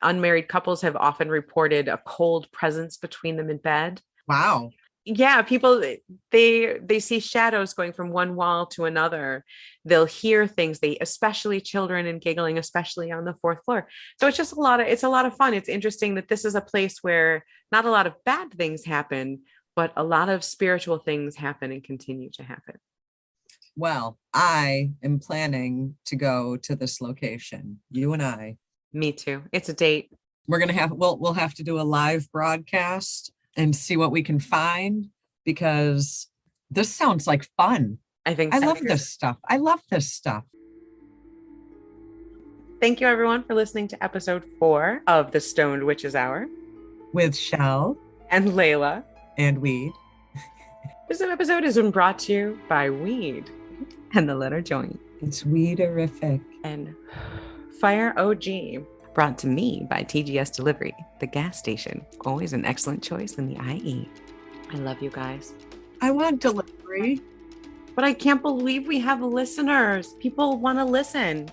Unmarried couples have often reported a cold presence between them in bed. Wow. Yeah, people, they see shadows going from one wall to another. They'll hear things, especially children and giggling, especially on the 4th floor. So it's just it's a lot of fun. It's interesting that this is a place where not a lot of bad things happen, but a lot of spiritual things happen and continue to happen. Well, I am planning to go to this location. You and I. Me too. It's a date. We're going to we'll have to do a live broadcast and see what we can find, because this sounds like fun. I think I love this stuff. I love this stuff. Thank you, everyone, for listening to episode 4 of the Stoned Witches Hour with Shell and Layla and Weed. This episode has been brought to you by Weed and the letter joint. It's weederific. And Fire OG. Brought to me by TGS Delivery, the gas station. Always an excellent choice in the IE. I love you guys. I want delivery. But I can't believe we have listeners. People want to listen.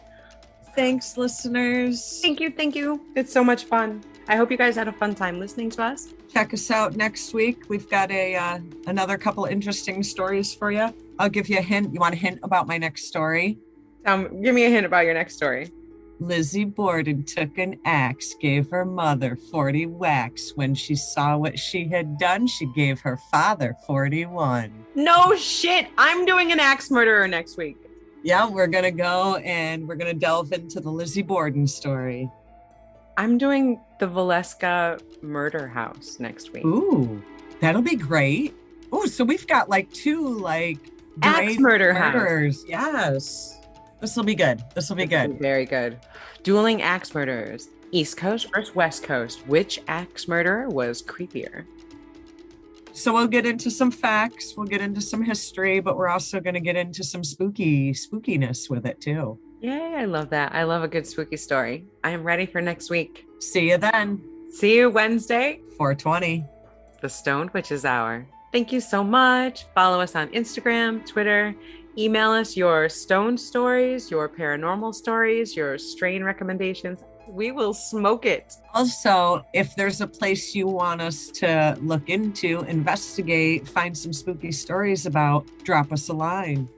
Thanks, listeners. Thank you. It's so much fun. I hope you guys had a fun time listening to us. Check us out next week. We've got another couple interesting stories for you. I'll give you a hint. You want a hint about my next story? Give me a hint about your next story. Lizzie Borden took an axe, gave her mother 40 whacks. When she saw what she had done, she gave her father 41. No shit. I'm doing an axe murderer next week. Yeah, we're going to go and we're going to delve into the Lizzie Borden story. I'm doing the Valeska murder house next week. Ooh, that'll be great. Oh, so we've got like two Axe grave murder house. murderers. Yes. This will be good. This will be good. Very good. Dueling axe murderers. East Coast versus West Coast. Which axe murderer was creepier? So we'll get into some facts, we'll get into some history, but we're also going to get into some spookiness with it too. Yay, I love that. I love a good spooky story. I am ready for next week. See you then. See you Wednesday. 420. The Stoned Witches Hour. Thank you so much. Follow us on Instagram, Twitter. Email us your stoned stories, your paranormal stories, your strain recommendations. We will smoke it. Also, if there's a place you want us to look into, investigate, find some spooky stories about, drop us a line.